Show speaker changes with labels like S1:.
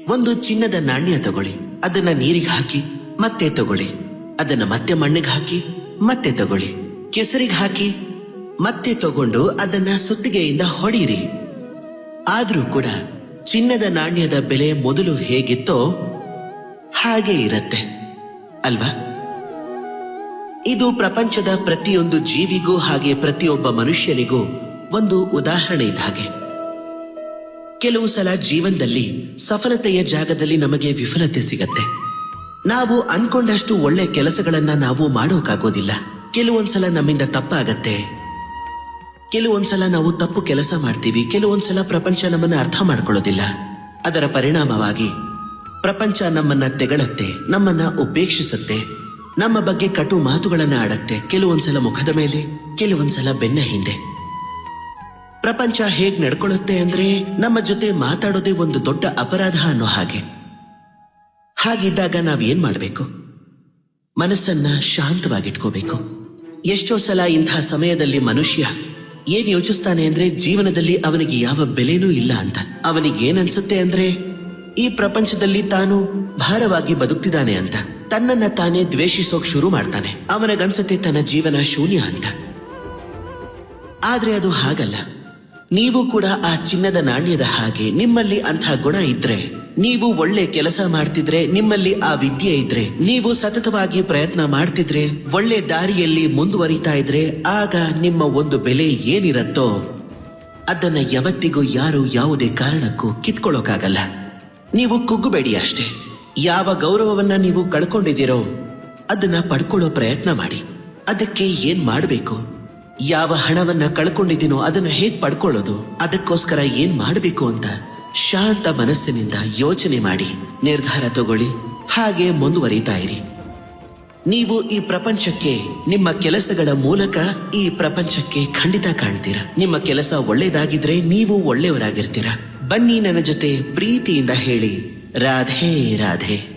S1: ಒಂದು ಚಿನ್ನದ ನಾಣ್ಯ ತಗೊಳ್ಳಿ, ಅದನ್ನ ನೀರಿಗೆ ಹಾಕಿ ಮತ್ತೆ ತಗೊಳ್ಳಿ, ಅದನ್ನ ಮತ್ತೆ ಮಣ್ಣಿಗೆ ಹಾಕಿ ಮತ್ತೆ ತಗೊಳ್ಳಿ, ಕೆಸರಿಗೆ ಹಾಕಿ ಮತ್ತೆ ತಗೊಂಡು ಅದನ್ನ ಸುತ್ತಿಗೆಯಿಂದ ಹೊಡೀರಿ. ಆದ್ರೂ ಕೂಡ ಚಿನ್ನದ ನಾಣ್ಯದ ಬೆಲೆ ಮೊದಲು ಹೇಗಿತ್ತೋ ಹಾಗೆ ಇರತ್ತೆ ಅಲ್ವಾ? ಇದು ಪ್ರಪಂಚದ ಪ್ರತಿಯೊಂದು ಜೀವಿಗೂ ಹಾಗೆ ಪ್ರತಿಯೊಬ್ಬ ಮನುಷ್ಯನಿಗೂ ಒಂದು ಉದಾಹರಣೆ ಇದ್ದ ಹಾಗೆ. ಕೆಲವು ಸಲ ಜೀವನದಲ್ಲಿ ಸಫಲತೆಯ ಜಾಗದಲ್ಲಿ ನಮಗೆ ವಿಫಲತೆ ಸಿಗತ್ತೆ. ನಾವು ಅನ್ಕೊಂಡಷ್ಟು ಒಳ್ಳೆ ಕೆಲಸಗಳನ್ನ ನಾವು ಮಾಡೋಕ್ಕಾಗೋದಿಲ್ಲ. ಕೆಲವೊಂದ್ಸಲ ನಮ್ಮಿಂದ ತಪ್ಪಾಗತ್ತೆ, ಕೆಲವೊಂದ್ಸಲ ನಾವು ತಪ್ಪು ಕೆಲಸ ಮಾಡ್ತೀವಿ, ಕೆಲವೊಂದ್ಸಲ ಪ್ರಪಂಚ ನಮ್ಮನ್ನ ಅರ್ಥ ಮಾಡ್ಕೊಳ್ಳೋದಿಲ್ಲ. ಅದರ ಪರಿಣಾಮವಾಗಿ ಪ್ರಪಂಚ ನಮ್ಮನ್ನ ತೆಗಳತ್ತೆ, ನಮ್ಮನ್ನ ಉಪೇಕ್ಷಿಸತ್ತೆ, ನಮ್ಮ ಬಗ್ಗೆ ಕಟು ಮಾತುಗಳನ್ನ ಆಡತ್ತೆ. ಕೆಲವೊಂದ್ಸಲ ಮುಖದ ಮೇಲೆ, ಕೆಲವೊಂದ್ಸಲ ಬೆನ್ನ ಹಿಂದೆ. ಪ್ರಪಂಚ ಹೇಗ್ ನಡ್ಕೊಳ್ಳುತ್ತೆ ಅಂದ್ರೆ ನಮ್ಮ ಜೊತೆ ಮಾತಾಡೋದೇ ಒಂದು ದೊಡ್ಡ ಅಪರಾಧ ಅನ್ನೋ ಹಾಗೆ. ಹಾಗಿದ್ದಾಗ ನಾವೇನ್ ಮಾಡ್ಬೇಕು? ಮನಸ್ಸನ್ನ ಶಾಂತವಾಗಿಟ್ಕೋಬೇಕು. ಎಷ್ಟೋ ಸಲ ಇಂತಹ ಸಮಯದಲ್ಲಿ ಮನುಷ್ಯ ಏನ್ ಯೋಚಿಸ್ತಾನೆ ಅಂದ್ರೆ ಜೀವನದಲ್ಲಿ ಅವನಿಗೆ ಯಾವ ಬೆಲೆನೂ ಇಲ್ಲ ಅಂತ. ಅವನಿಗೇನನ್ಸುತ್ತೆ ಅಂದ್ರೆ ಈ ಪ್ರಪಂಚದಲ್ಲಿ ತಾನು ಭಾರವಾಗಿ ಬದುಕ್ತಿದ್ದಾನೆ ಅಂತ. ತನ್ನನ್ನ ತಾನೇ ದ್ವೇಷಿಸೋಕ್ ಶುರು ಮಾಡ್ತಾನೆ. ಅವನಿಗನ್ಸುತ್ತೆ ತನ್ನ ಜೀವನ ಶೂನ್ಯ ಅಂತ. ಆದ್ರೆ ಅದು ಹಾಗಲ್ಲ. ನೀವು ಕೂಡ ಆ ಚಿನ್ನದ ನಾಣ್ಯದ ಹಾಗೆ. ನಿಮ್ಮಲ್ಲಿ ಅಂಥ ಗುಣ ಇದ್ರೆ, ನೀವು ಒಳ್ಳೆ ಕೆಲಸ ಮಾಡ್ತಿದ್ರೆ, ನಿಮ್ಮಲ್ಲಿ ಆ ವಿದ್ಯೆ ಇದ್ರೆ, ನೀವು ಸತತವಾಗಿ ಪ್ರಯತ್ನ ಮಾಡ್ತಿದ್ರೆ, ಒಳ್ಳೆ ದಾರಿಯಲ್ಲಿ ಮುಂದುವರಿತಾ ಇದ್ರೆ, ಆಗ ನಿಮ್ಮ ಒಂದು ಬೆಲೆ ಏನಿರತ್ತೋ ಅದನ್ನ ಯಾವತ್ತಿಗೂ ಯಾರು ಯಾವುದೇ ಕಾರಣಕ್ಕೂ ಕಿತ್ಕೊಳ್ಳೋಕಾಗಲ್ಲ. ನೀವು ಕುಗ್ಗಬೇಡಿ ಅಷ್ಟೇ. ಯಾವ ಗೌರವವನ್ನ ನೀವು ಕಳ್ಕೊಂಡಿದ್ದೀರೋ ಅದನ್ನ ಪಡ್ಕೊಳ್ಳೋ ಪ್ರಯತ್ನ ಮಾಡಿ. ಅದಕ್ಕೆ ಏನ್ ಮಾಡಬೇಕು, ಯಾವ ಹಣವನ್ನ ಕಳ್ಕೊಂಡಿದ್ದೀನೋ ಅದನ್ನ ಹೇಗ್ ಪಡ್ಕೊಳ್ಳೋದು, ಅದಕ್ಕೋಸ್ಕರ ಏನ್ ಮಾಡಬೇಕು ಅಂತ ಶಾಂತ ಮನಸ್ಸಿನಿಂದ ಯೋಚನೆ ಮಾಡಿ ನಿರ್ಧಾರ ತಗೊಳ್ಳಿ. ಹಾಗೆ ಮುಂದುವರಿತಾ ಇರಿ. ನೀವು ಈ ಪ್ರಪಂಚಕ್ಕೆ ನಿಮ್ಮ ಕೆಲಸಗಳ ಮೂಲಕ ಈ ಪ್ರಪಂಚಕ್ಕೆ ಖಂಡಿತ ಕಾಣ್ತೀರಾ. ನಿಮ್ಮ ಕೆಲಸ ಒಳ್ಳೇದಾಗಿದ್ರೆ ನೀವು ಒಳ್ಳೆಯವರಾಗಿರ್ತೀರಾ. ಬನ್ನಿ ನನ್ನ ಜೊತೆ ಪ್ರೀತಿಯಿಂದ ಹೇಳಿ, ರಾಧೆ ರಾಧೆ.